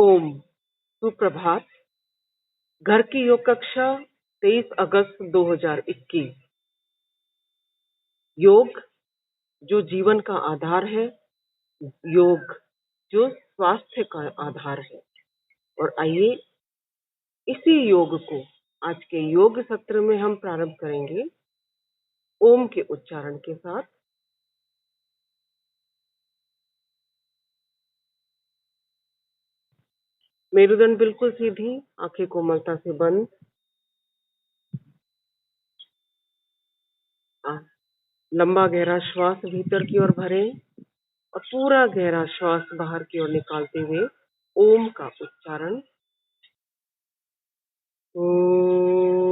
ओम सुप्रभात। घर की योग कक्षा 23 अगस्त 2021। योग जो जीवन का आधार है, योग जो स्वास्थ्य का आधार है। और आइए इसी योग को आज के योग सत्र में हम प्रारंभ करेंगे ओम के उच्चारण के साथ। मेरुदंड बिल्कुल सीधी, आंखें कोमलता से बंद। लंबा गहरा श्वास भीतर की ओर भरें और पूरा गहरा श्वास बाहर की ओर निकालते हुए ओम का उच्चारण। ओम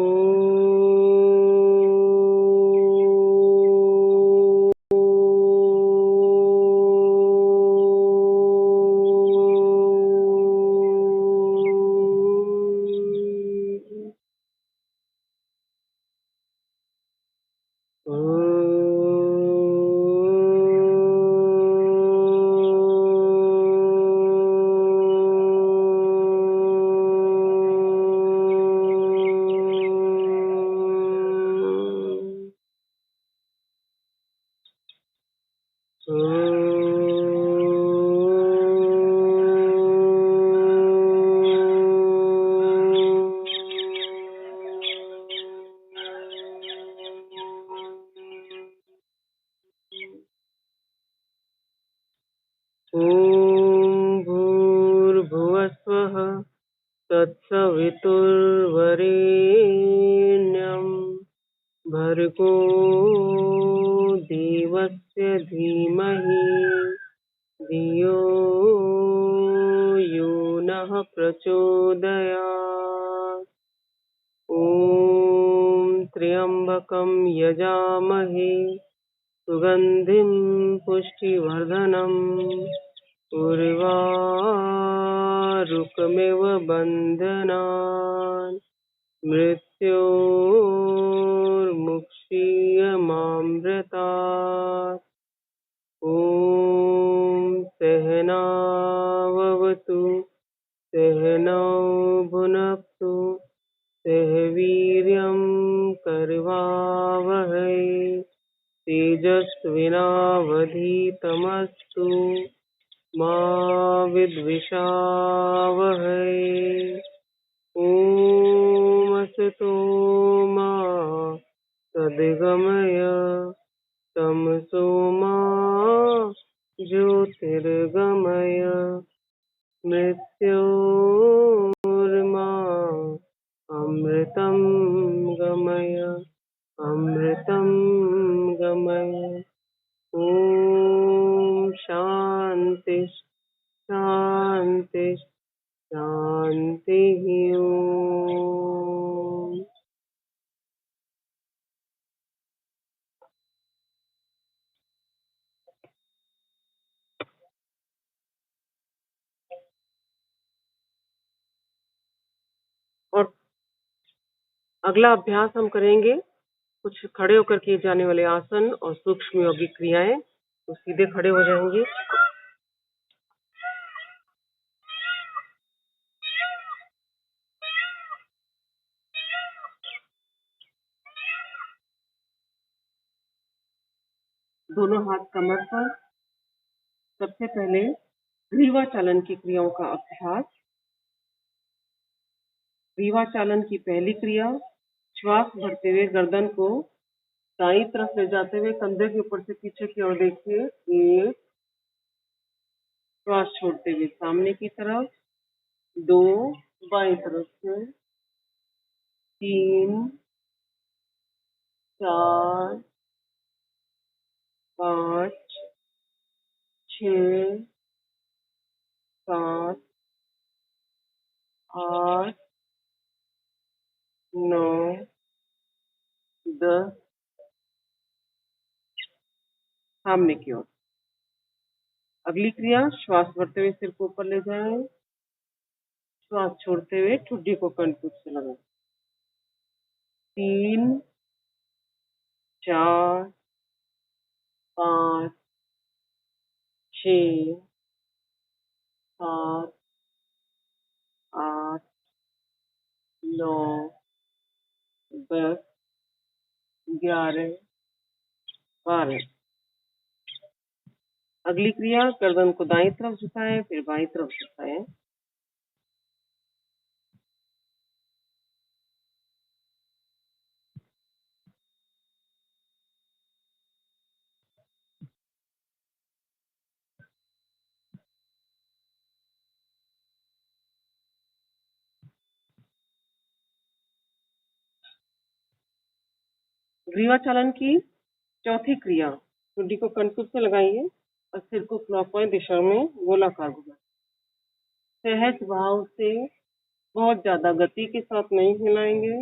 भूर्भुवस्वः तत्सवितुर्वरेण्यं भर्गो देवस्य धीमहि धियो यो नः प्रचोदयात्। ॐ त्र्यम्बकं यजामहे सुगन्धिं पुष्टिवर्धनम् उर्वारुकमिव बन्धनान् मृत्योर्मुक्षीयमामृतात्। ॐ सहनाववतु सहनौ भुनक्तु सह वीर्यं करवावहै तेजस्विनावधीतमस्तु मा विद्विषावहै। ॐ असतो मा सद्गमय तमसो मा ज्योतिर्गमय मृत्योर्मा अमृतं गमय अमृतं गमय। ॐ शान्ति शान्ति शान्तिः। ओम। और अगला अभ्यास हम करेंगे कुछ खड़े होकर किए जाने वाले आसन और सूक्ष्म योगिक क्रियाएं। तो सीधे खड़े हो जाएंगे। दोनों हाथ कमर पर। सबसे पहले ग्रीवा चालन की क्रियाओं का अभ्यास। ग्रीवा चालन की पहली क्रिया, श्वास भरते हुए गर्दन को दाईं तरफ ले जाते हुए कंधे के ऊपर से पीछे की ओर देखिए। एक, श्वास छोड़ते हुए सामने की तरफ। दो, बाईं तरफ से। तीन, चार, पाँच, 6, 7, 8, 9, 10, सामने की ओर। अगली क्रिया, श्वास भरते हुए सिर को ऊपर ले जाएं। श्वास छोड़ते हुए ठुड्डी को कंठ से लगाएं। 3, 4, 5, 6, 7, 9, 10, 11, 12। अगली क्रिया, गर्दन को दाईं तरफ झुकाएं, फिर बाईं तरफ झुकाएं। ग्रीवा चालन की चौथी क्रिया, चुंडी को कंटक से लगाइए और सिर को क्लॉकवाइज दिशा में गोलाकार घुमाएं। सहज भाव से, बहुत ज्यादा गति के साथ नहीं हिलाएंगे।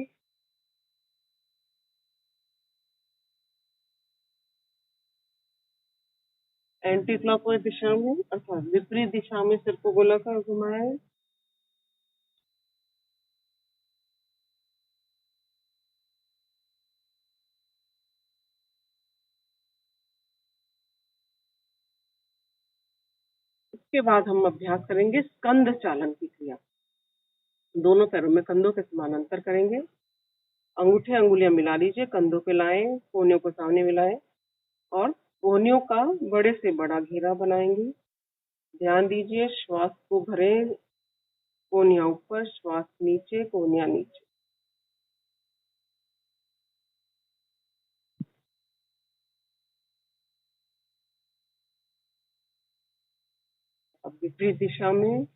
एंटी क्लॉकवाइज दिशा में अर्थात विपरीत दिशा में सिर को गोलाकार घुमाएं। इसके बाद हम अभ्यास करेंगे स्कंद चालन की क्रिया। दोनों पैरों में कंधों के समानांतर करेंगे। अंगूठे अंगुलियां मिला लीजिए, कंधों पे लाएं, कोहनियों को सामने मिलाएं और कोहनियों का बड़े से बड़ा घेरा बनाएंगे। ध्यान दीजिए, श्वास को भरें, कोहनियां ऊपर, श्वास नीचे, कोहनियां नीचे। अब विपरीत दिशा में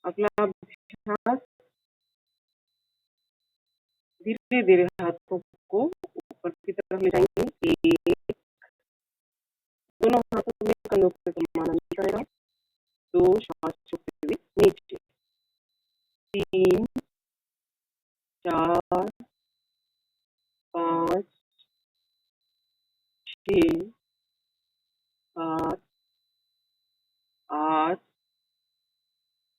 अगला अभ्यास, धीरे धीरे हाथों को ऊपर की तरफ ले जाएंगे। एक, दोनों हाथों में कंधों के समानांतर करेगा। 2, श्वास छोड़ते हुए नीचे। 3, 4, 5, 6, 7, 8,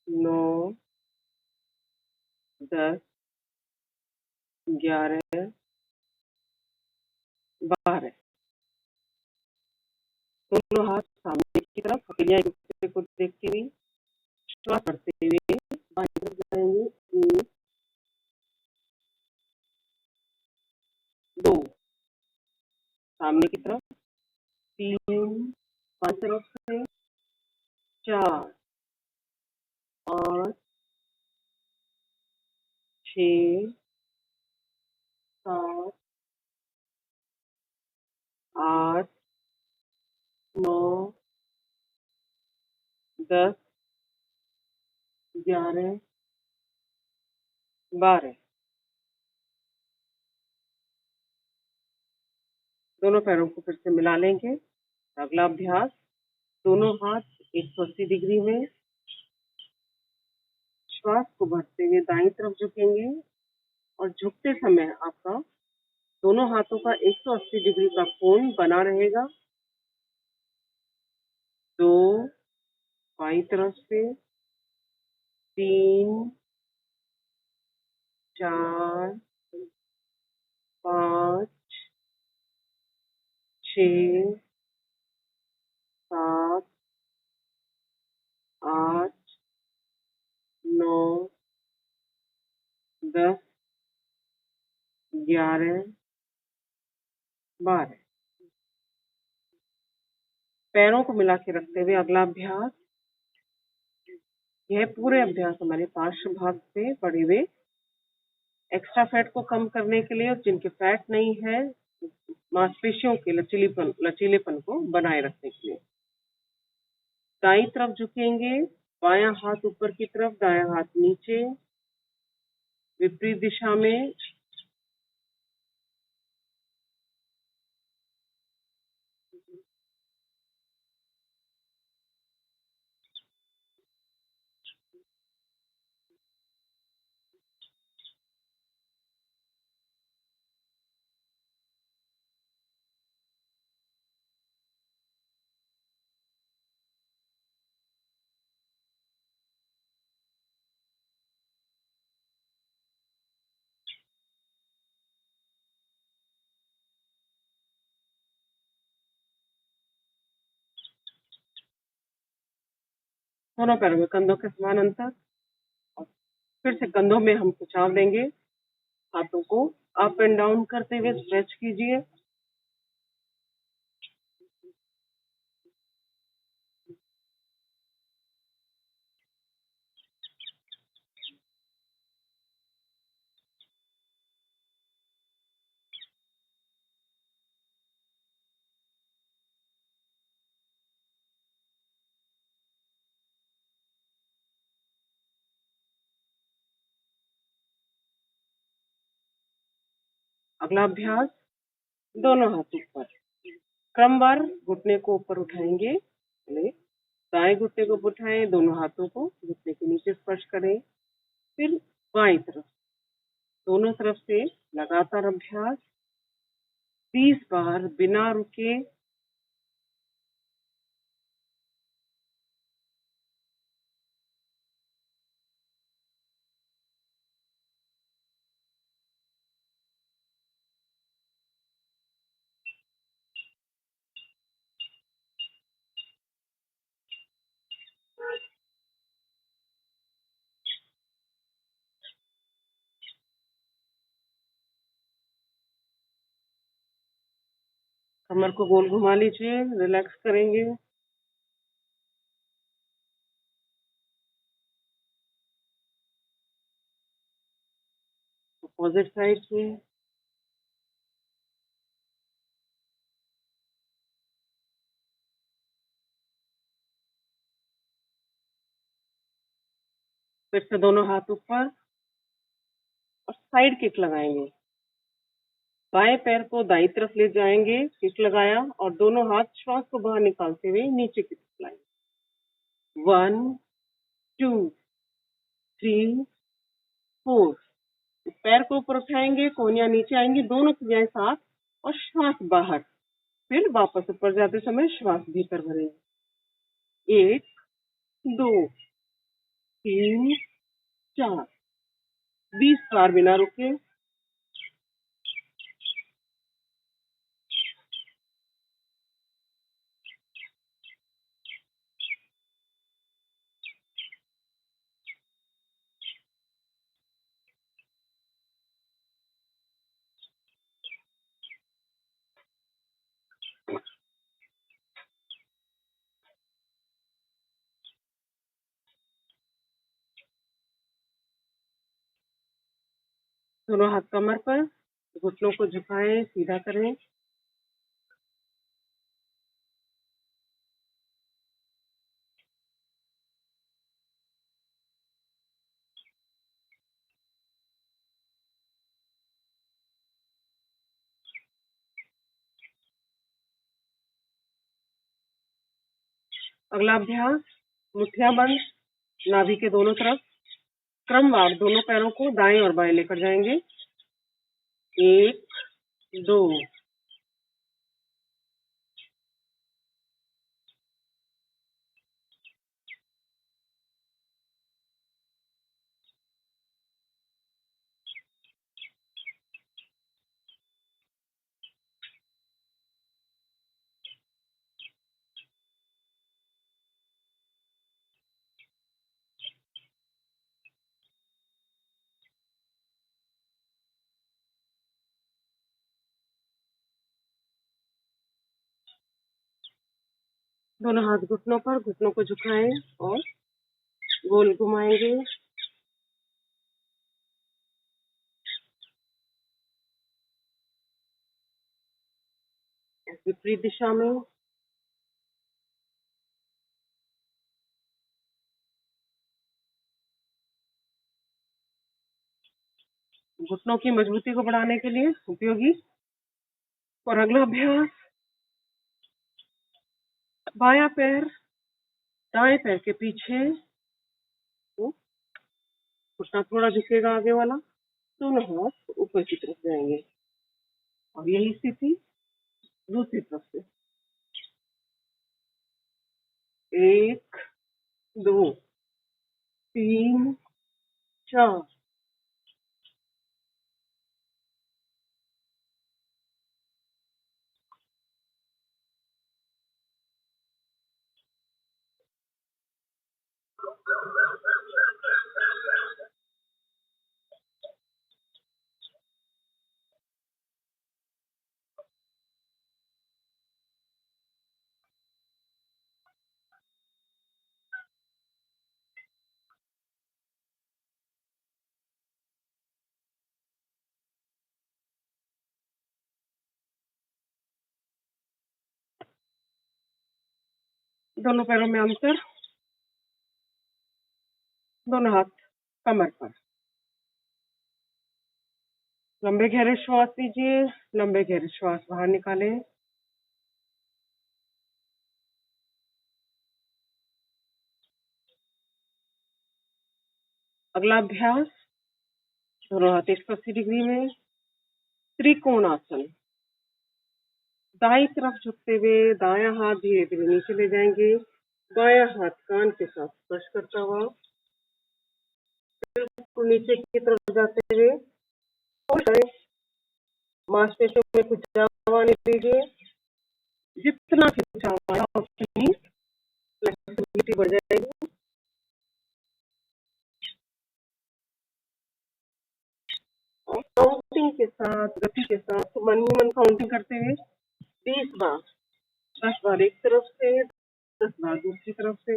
9, 10, 11, 12। दोनों हाथ सामने की तरफ, हथेलियां एक दूसरे को देखती हुई, श्वास करते हुए बाईं तरफ जाएंगे। 1, 2, सामने की तरफ। 3, 5 तरफ से। 4, 5, 6, 7, 8, 9, 10, 11, 12। दोनों पैरों को फिर से मिला लेंगे। अगला अभ्यास, दोनों हाथ 180 डिग्री में, श्वास को भरते हुए दाईं तरफ झुकेंगे और झुकते समय आपका दोनों हाथों का 180 डिग्री का कोण बना रहेगा। 2, बाईं तरफ से। 3, 4, 5, 6, 7, 8, 9, 10, 11, 12। पैरों को मिला के रखते हुए अगला अभ्यास, यह पूरे अभ्यास हमारे पार्श्व भाग से पड़े हुए एक्स्ट्रा फैट को कम करने के लिए और जिनके फैट नहीं है, मांसपेशियों के लचीलेपन को बनाए रखने के लिए। दाईं तरफ झुकेंगे, बायां हाथ ऊपर की तरफ, दायां हाथ नीचे, विपरीत दिशा में। दोनों पैरों में कंधों के समान अंतर, और फिर से कंधों में हम खिंचाव देंगे। हाथों को अप एंड डाउन करते हुए स्ट्रेच कीजिए। अगला अभ्यास, दोनों हाथ ऊपर, क्रमवार घुटने को ऊपर उठाएंगे। पहले दाएं घुटने को उठाएं, दोनों हाथों को घुटने के नीचे स्पर्श करें, फिर बाएं तरफ, दोनों तरफ से लगातार अभ्यास 20 बार बिना रुके। कमर को गोल घुमा लीजिए, रिलैक्स करेंगे। अपोजिट साइड से फिर से दोनों हाथ ऊपर और साइड किक लगाएंगे। बाएं पैर को दाईं तरफ ले जाएंगे, किक लगाया, और दोनों हाथ श्वास को बाहर निकालते हुए नीचे की तरफ लाएंगे। 1 2 3 4। पैर को ऊपर उठाएंगे, कोहनियां नीचे आएंगी, दोनों क्रियाएं साथ, और श्वास बाहर। फिर वापस ऊपर जाते समय श्वास भीतर भरेंगे। 1 2 3 4, 20 बार बिना रुके। दोनों हाथ कमर पर, घुटनों को झुकाएं, सीधा करें। अगला अभ्यास, मुठ्ठियां बंद, नाभि के दोनों तरफ, क्रमवार दोनों पैरों को दाएं और बाएं लेकर जाएंगे। 1 2। दोनों हाथ घुटनों पर, घुटनों को झुकाएं और गोल घुमाएंगे। विपरीत दिशा में। घुटनों की मजबूती को बढ़ाने के लिए उपयोगी। और अगला अभ्यास, बायां पैर दाएं पैर के पीछे, घुटना थोड़ा झुकेगा आगे वाला, दोनों हाथ ऊपर की तरफ जाएंगे, और यही स्थिति दूसरी तरफ से। 1 2 3 4। दोनों पैरों में अंतर, दोनों हाथ कमर पर। लंबे गहरे श्वास लीजिए, लंबे गहरे श्वास बाहर निकालें। अगला अभ्यास, दोनों हाथ 180 डिग्री में, त्रिकोण आसन। दाईं तरफ झुकते हुए दायां हाथ धीरे धीरे नीचे ले जाएंगे, बायां हाथ कान के साथ स्पर्श करता हुआ बिल्कुल नीचे की तरफ जाते हुए मांसपेशियों में खिंचाव आने दीजिए। जितना खिंचाव आया उतनी फ्लेक्सिबिलिटी बढ़ जाएगी। और काउंटिंग के साथ, गति के साथ मन ही मन काउंटिंग करते हुए 20 बार, 10 बार एक तरफ से, 10 बार दूसरी तरफ से।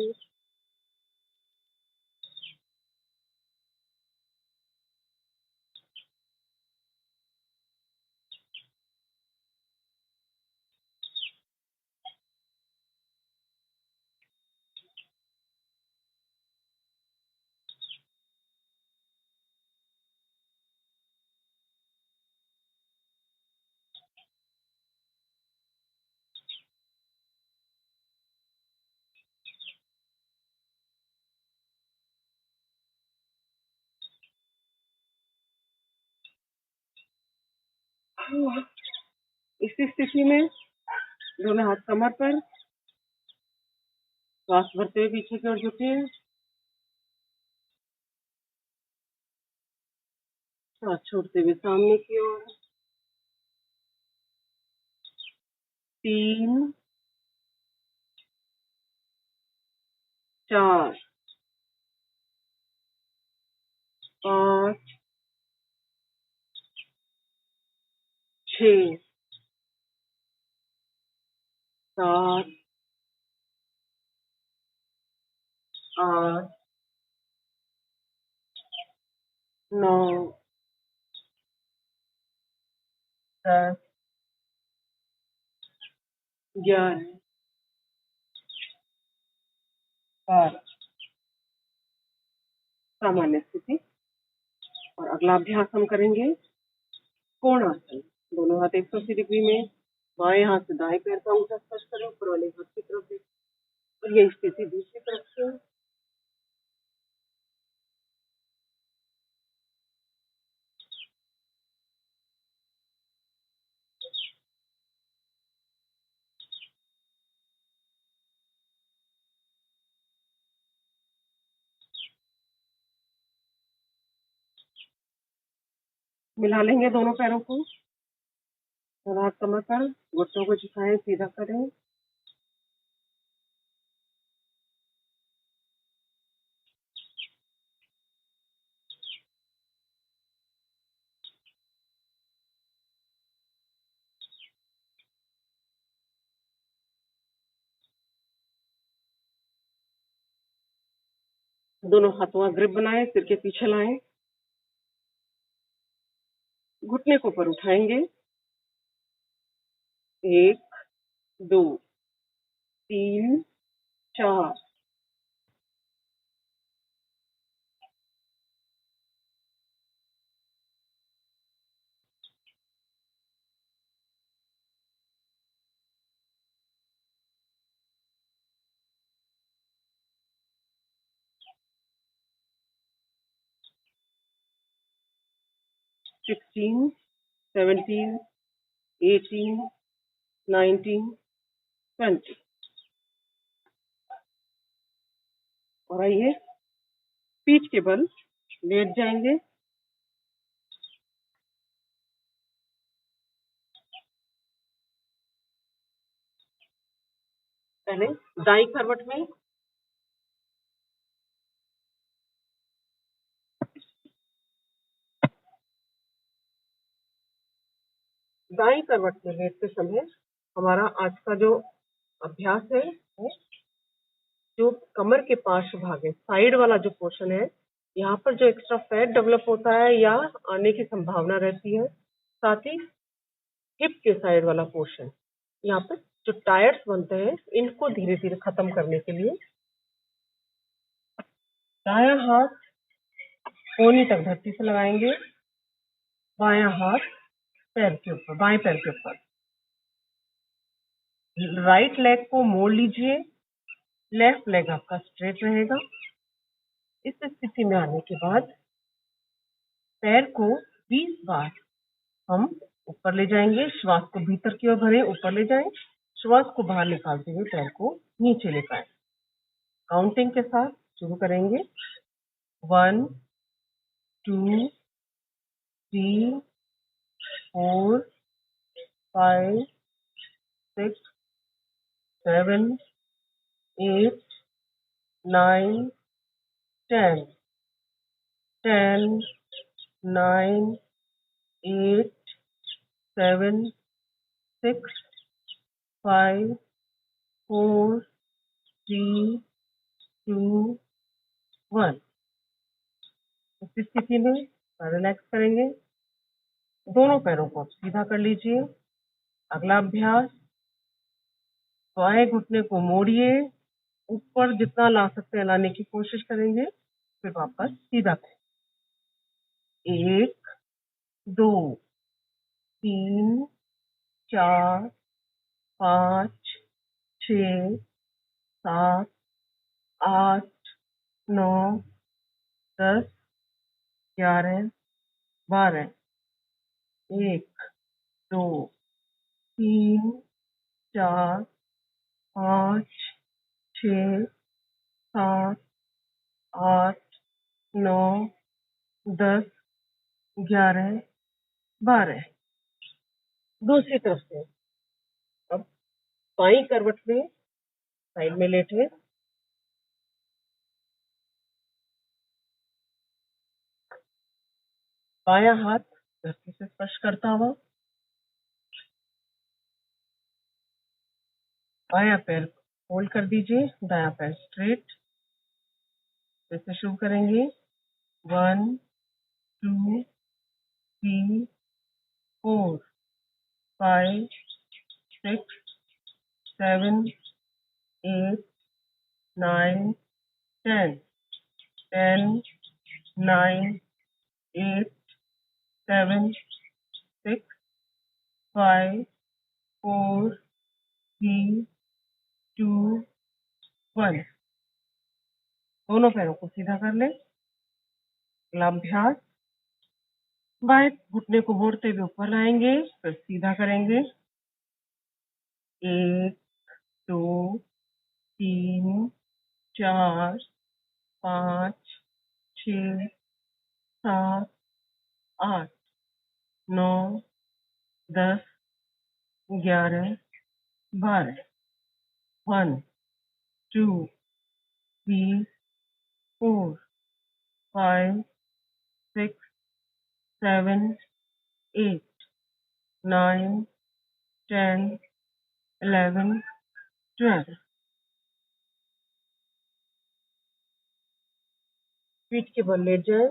इसी स्थिति में दोनों हाथ कमर पर, श्वास भरते हुए पीछे की ओर झुके, श्वास छोड़ते हुए सामने की ओर। 3, 4, 5, 6, 7, 8, 9, 10, 11, 12। सामान्य स्थिति। और अगला अभ्यास हम करेंगे कोणासन। दोनों हाथ 180 डिग्री में, बाएं हाथ से दाएं पैर का अंगूठा स्पर्श करें, ऊपर वाले हाथ की तरफ से। और ये स्थिति दूसरी तरफ से। मिला लेंगे दोनों पैरों को, दोनों हाथ कमर पर, घुटनों को झुकाएं, सीधा करें। दोनों हाथों का ग्रिप बनाएं, सिर के पीछे लाएं, घुटने को ऊपर उठाएंगे। 1, 2, 3, 4, 16, 17, 18, 19, 20। और आइए पीठ के बल लेट जाएंगे। पहले दाईं करवट में, दाईं करवट में लेटते समय हमारा आज का जो अभ्यास है वो जो कमर के पार्श्व भाग है, साइड वाला जो पोर्शन है, यहाँ पर जो एक्स्ट्रा फैट डेवलप होता है या आने की संभावना रहती है, साथ ही हिप के साइड वाला पोर्शन यहाँ पर जो टायर्स बनते हैं इनको धीरे धीरे खत्म करने के लिए दायां हाथ कोहनी तक धरती से लगाएंगे, बायां हाथ पैर के ऊपर, बाएं पैर के ऊपर। राइट लेग को मोड़ लीजिए, लेफ्ट लेग आपका स्ट्रेट रहेगा। इस स्थिति में आने के बाद पैर को 20 बार हम ऊपर ले जाएंगे, श्वास को भीतर की ओर भरें, ऊपर ले जाएं, श्वास को बाहर निकालते हुए पैर को नीचे ले पाए। काउंटिंग के साथ शुरू करेंगे। 1 2 3 4 5 6 7 8 9 10 10 9 8 7 6 5 4 3 2 1। इस स्थिति में रिलैक्स करेंगे। दोनों पैरों को सीधा कर लीजिए। अगला अभ्यास, बाएं घुटने को मोड़िए, ऊपर जितना ला सकते हैं लाने की कोशिश करेंगे, फिर वापस सीधा करें। 1 2 3 4 5 6 7 8 9 10 11 12। 1 2 3 4 5 6 7 8 9 10 11 12। दूसरी तरफ से अब बाईं करवट में साइड में लेटे, बायां हाथ धरती से स्पर्श करता हुआ, बायां पैर होल्ड कर दीजिए, दायां पैर स्ट्रेट। फिर से शुरू करेंगे। 1 2 3 4 5 6 7 8 9 10 10 9 8 7 6 5 4 3 2 1। दोनों पैरों को सीधा कर लें। अगला अभ्यास, बाएं घुटने को मोड़ते हुए ऊपर लाएंगे, फिर सीधा करेंगे। 1 2 3 4 5 6 7 8 9 10 11 12। 1 2 3 4 5 6 7 8 9 10 11 12। पीठ के बल लेट जाए।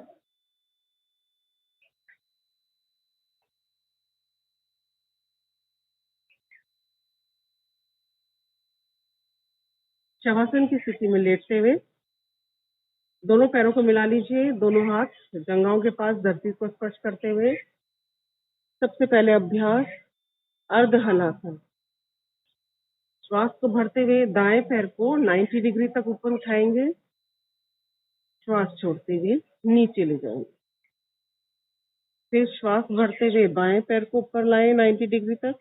शवासन की स्थिति में लेटते हुए दोनों पैरों को मिला लीजिए, दोनों हाथ जंघाओं के पास धरती को स्पर्श करते हुए। सबसे पहले अभ्यास अर्ध हलासन। श्वास को भरते हुए दाएं पैर को 90 डिग्री तक ऊपर उठाएंगे, श्वास छोड़ते हुए नीचे ले जाएंगे। फिर श्वास भरते हुए बाएं पैर को ऊपर लाएं 90 डिग्री तक,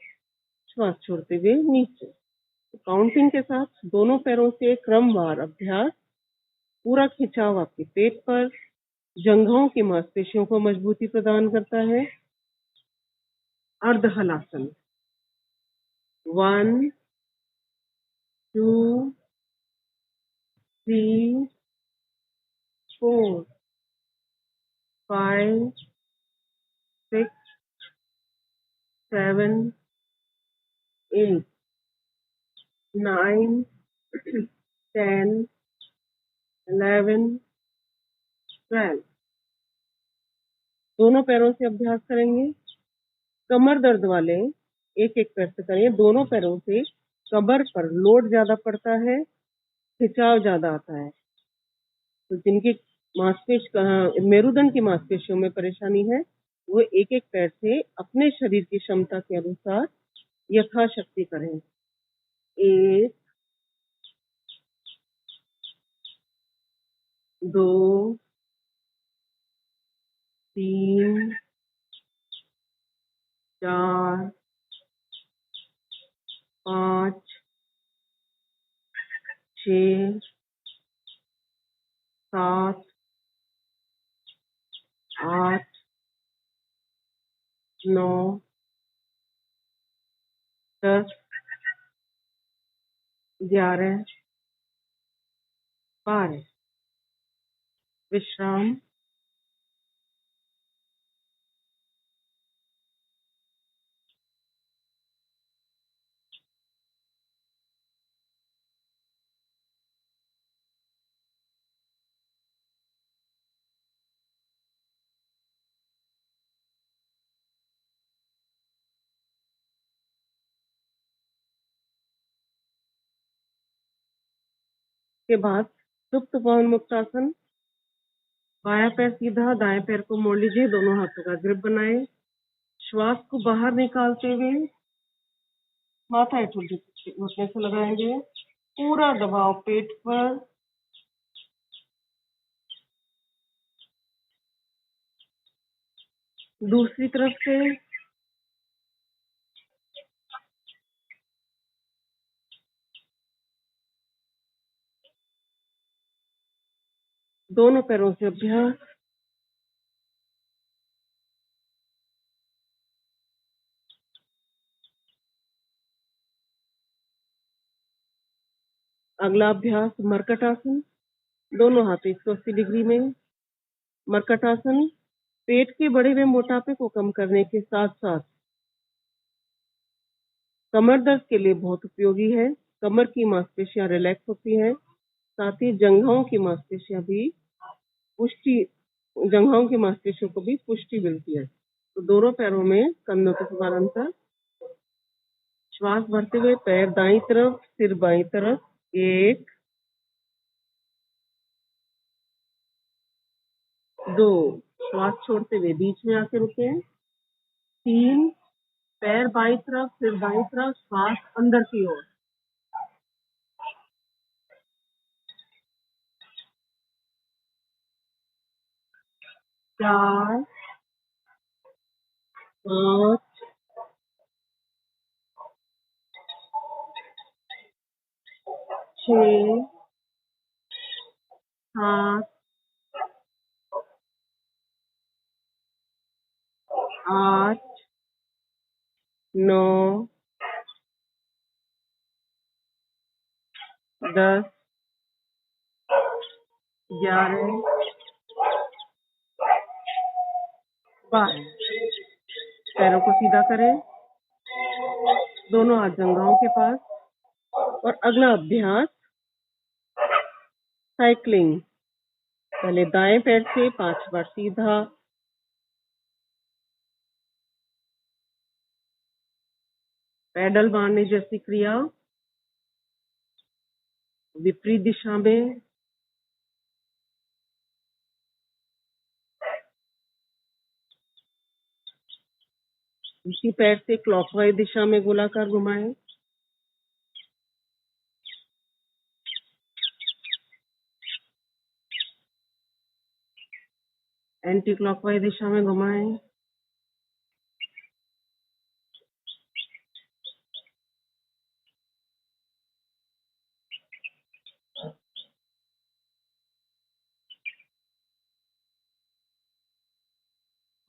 श्वास छोड़ते हुए नीचे। काउंटिंग के साथ दोनों पैरों से क्रमवार अभ्यास। पूरा खिंचाव आपके पेट पर, जंघाओं की मांसपेशियों को मजबूती प्रदान करता है। अर्ध हलासन। 1 2 3 4 5 6 7 8 9 10 11 12। दोनों पैरों से अभ्यास करेंगे। कमर दर्द वाले एक एक पैर से करें, दोनों पैरों से कमर पर लोड ज्यादा पड़ता है, खिंचाव ज्यादा आता है। तो जिनकी मेरुदंड की मांसपेशियों में परेशानी है वो एक एक पैर से अपने शरीर की क्षमता के अनुसार यथाशक्ति करें। 1 2 3 4 5 6 7 8 9 10 11 12। विश्राम। के बाद सुप्त पवन मुक्तासन। बायां पैर सीधा, दाएं पैर को मोड़ लीजिए, दोनों हाथों का ग्रिप बनाए। श्वास को बाहर निकालते हुए माथा घुटने से लगाएंगे। पूरा दबाव पेट पर। दूसरी तरफ से दोनों पैरों से अभ्यास। अगला अभ्यास मरकटासन। दोनों हाथ 180 डिग्री में। मरकटासन पेट के बढ़े हुए मोटापे को कम करने के साथ साथ कमर दर्द के लिए बहुत उपयोगी है। कमर की मांसपेशियां रिलैक्स होती हैं, साथ ही जंघाओं की मांसपेशियों की मांसपेशियों को भी पुष्टि मिलती है। तो दोनों पैरों में कंधों के समानांतर श्वास भरते हुए पैर दाईं तरफ, सिर बाईं तरफ। 1 2 श्वास छोड़ते हुए बीच में आके रुके। 3 पैर बाईं तरफ, सिर बाईं तरफ, श्वास अंदर की ओर। 4 5 6 7 8 9 10 11 12। पैरों को सीधा करें, दोनों हाथ जंघाओं के पास। और अगला अभ्यास साइकिलिंग। पहले दाएं पैर से 5 बार सीधा, पैडल मारने जैसी क्रिया। विपरीत दिशा में। इसी पैर से क्लॉकवाइज दिशा में गोलाकार घुमाएं। एंटी क्लॉकवाइज दिशा में घुमाएं।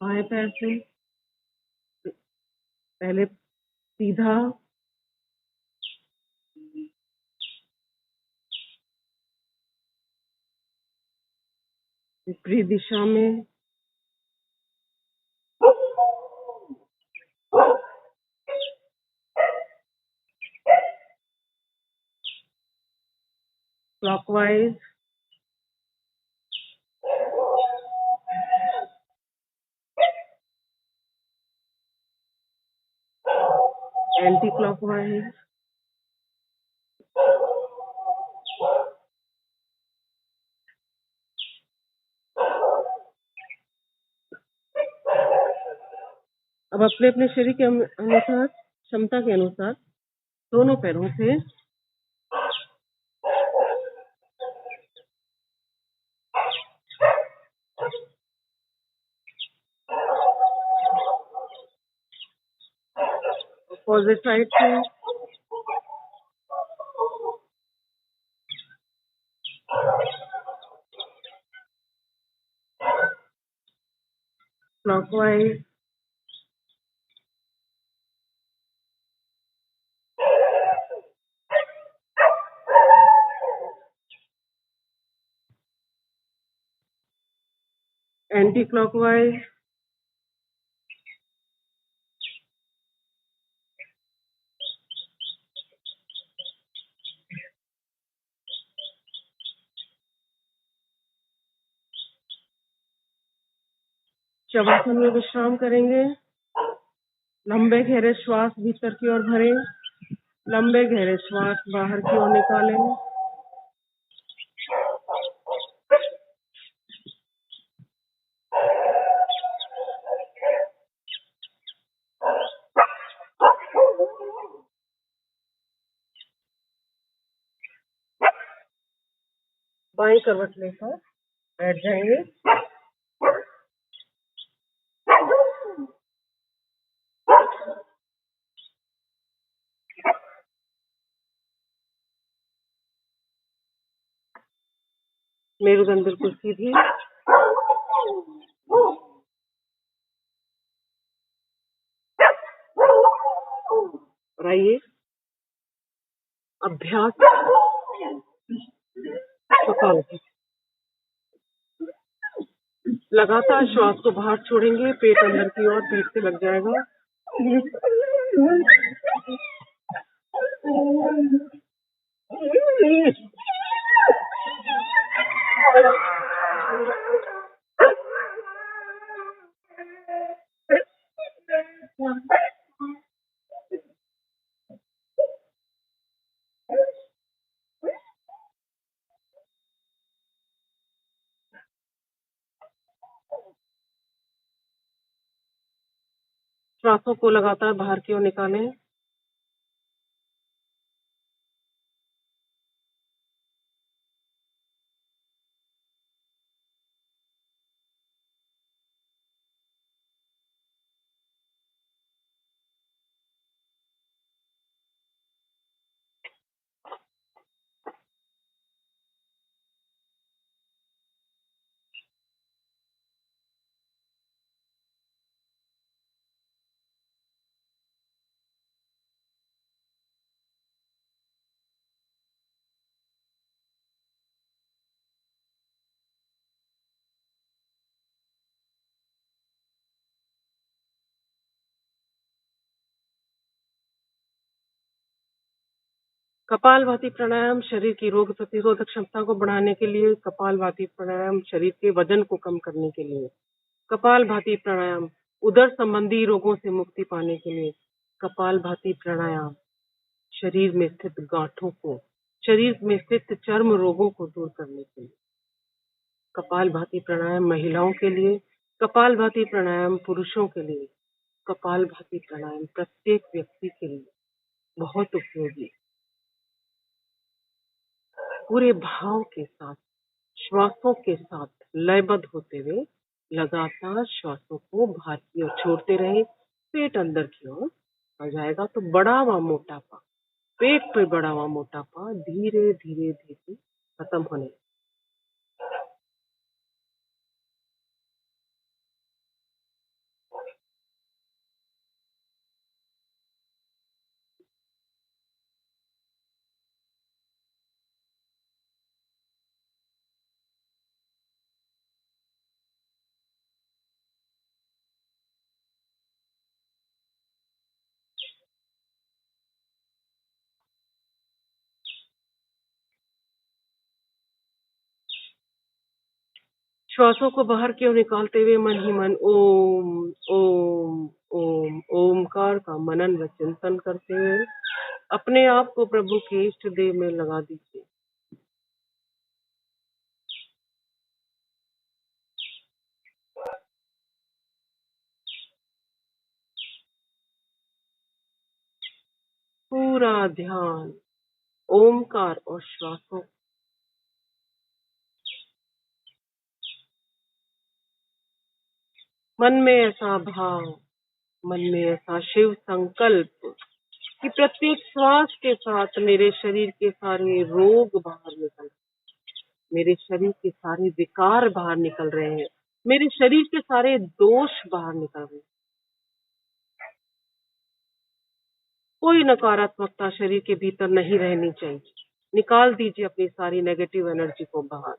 बाएं पैर से पहले सीधा, विपरीत दिशा में। क्लॉकवाइज। Anti clockwise. अब अपने अपने शरीर के अनुसार, क्षमता के अनुसार दोनों पैरों से अपोजिट साइड से क्लॉकवाइज, एंटी क्लॉकवाइज, शवासन में विश्राम करेंगे। लंबे गहरे श्वास भीतर की ओर भरें, लंबे गहरे श्वास बाहर की ओर निकालें। बाएं करवट लेकर बैठ जाएंगे। मेरुदंड बिल्कुल सीधी। और आइए अभ्यास कपालभाति। लगातार श्वास को बाहर छोड़ेंगे, पेट अंदर की ओर, पीठ से लग जाएगा। श्वासों को लगातार बाहर की ओर निकालें। कपालभाति प्राणायाम शरीर की रोग प्रतिरोधक क्षमता को बढ़ाने के लिए। कपालभाति प्राणायाम शरीर के वजन को कम करने के लिए। कपालभाति प्राणायाम उदर संबंधी रोगों से मुक्ति पाने के लिए। कपालभाति प्राणायाम शरीर में स्थित गांठों को, शरीर में स्थित चर्म रोगों को दूर करने के लिए। कपालभाति प्राणायाम महिलाओं के लिए। कपालभाति प्राणायाम पुरुषों के लिए। कपालभाति प्राणायाम प्रत्येक व्यक्ति के लिए बहुत उपयोगी। पूरे भाव के साथ, श्वासों के साथ लयबद्ध होते हुए लगातार श्वासों को बाहर की ओर छोड़ते रहे। पेट अंदर की ओर आ जाएगा तो बड़ा व मोटापा, पेट पे बड़ा व मोटापा धीरे धीरे धीरे खत्म होने। श्वासों को बाहर की ओर निकालते हुए मन ही मन ओम ओम ओम ओमकार का मनन व चिंतन करते हुए अपने आप को प्रभु के इष्ट देव में लगा दीजिए। पूरा ध्यान ओमकार और श्वासों, मन में ऐसा भाव, मन में ऐसा शिव संकल्प कि प्रत्येक श्वास के साथ मेरे शरीर के सारे रोग बाहर निकल, मेरे शरीर के सारे विकार बाहर निकल रहे हैं, मेरे शरीर के सारे दोष बाहर निकल रहे हैं। कोई नकारात्मकता शरीर के भीतर नहीं रहनी चाहिए। निकाल दीजिए अपनी सारी नेगेटिव एनर्जी को बाहर।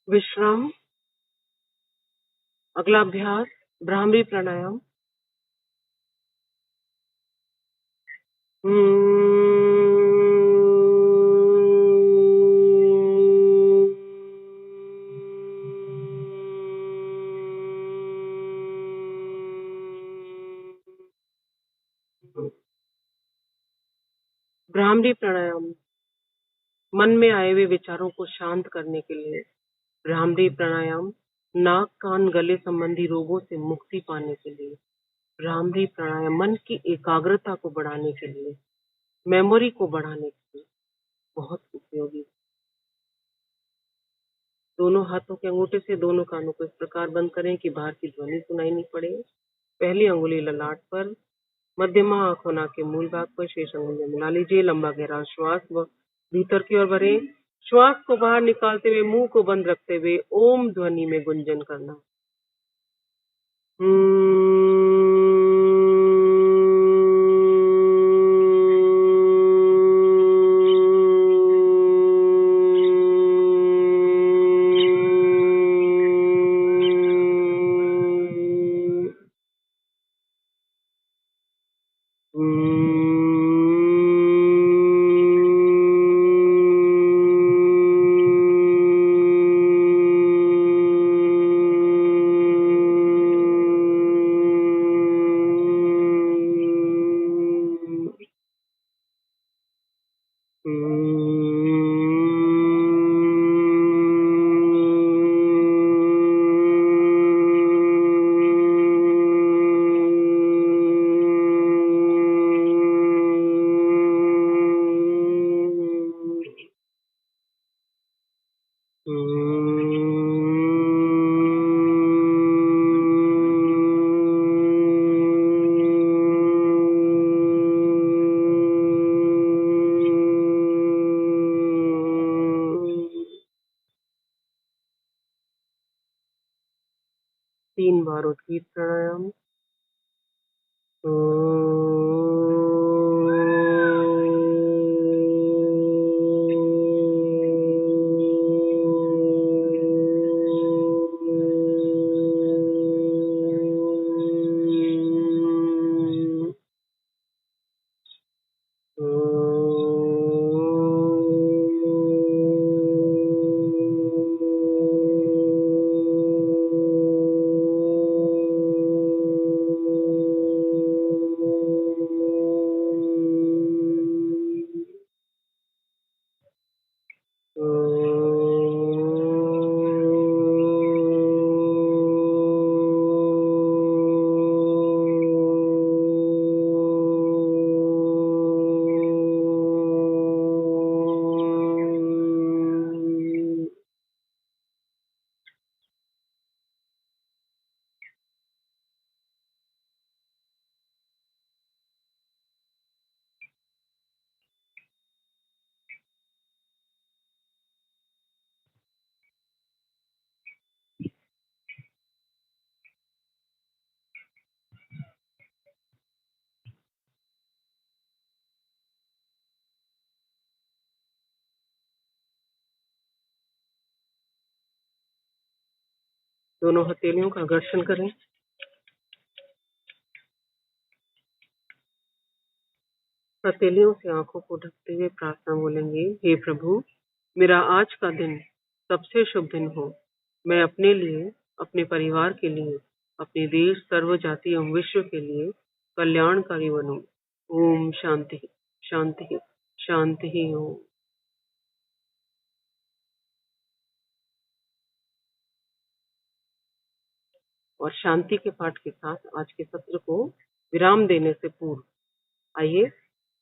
विश्राम। अगला अभ्यास भ्रामरी प्राणायाम। भ्रामरी प्राणायाम मन में आए हुए विचारों को शांत करने के लिए। भ्रामरी प्राणायाम नाक कान गले संबंधी रोगों से मुक्ति पाने के लिए। भ्रामरी प्राणायाम मन की एकाग्रता को बढ़ाने के लिए, मेमोरी को बढ़ाने के लिए बहुत उपयोगी। दोनों हाथों के अंगूठे से दोनों कानों को इस प्रकार बंद करें कि बाहर की ध्वनि सुनाई नहीं पड़े। पहली अंगुली ललाट पर, मध्यमा आंखों नाक के मूल भाग पर, शेष अंगुलियां मिला लीजिए। लंबा गहरा श्वास भीतर की ओर भरें। श्वास को बाहर निकालते हुए मुंह को बंद रखते हुए ओम ध्वनि में गुंजन करना। 3 बार उद्गीत प्राणायाम। दोनों हथेलियों का घर्षण करें। हथेलियों से आंखों को ढकते हुए प्रार्थना बोलेंगे। हे प्रभु, मेरा आज का दिन सबसे शुभ दिन हो। मैं अपने लिए, अपने परिवार के लिए, अपने देश, सर्व जाति एवं विश्व के लिए कल्याणकारी बनूं। ओम शांति शांति शांति ओम। और शांति के पाठ के साथ आज के सत्र को विराम देने से पूर्व आइए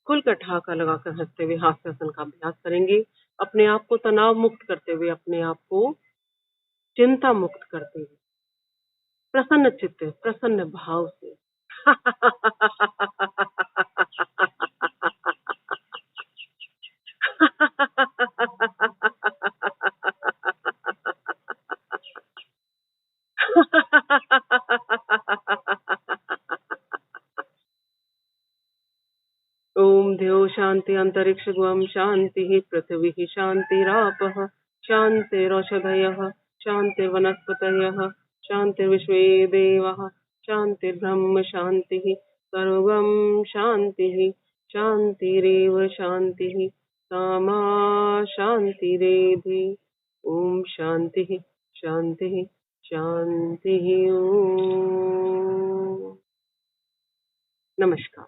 खुलकर ठहाका लगाकर हंसते हुए हास्यासन का अभ्यास करेंगे। अपने आप को तनाव मुक्त करते हुए, अपने आप को चिंता मुक्त करते हुए, प्रसन्न चित्त, प्रसन्न भाव से ओम देव शांति अंतरिक्ष गुम शांति पृथ्वी शांतिरापः शांतिरौषधयः शांतिर्वनस्पतयः शांतिर्विश्वे देवाः शांतिर्ब्रह्म शांतिः सर्वं शांतिः शांतिरेव शांतिः सामा शांतिरेधि। ओम शांतिः शांतिः शांतिः ओम। नमस्कार।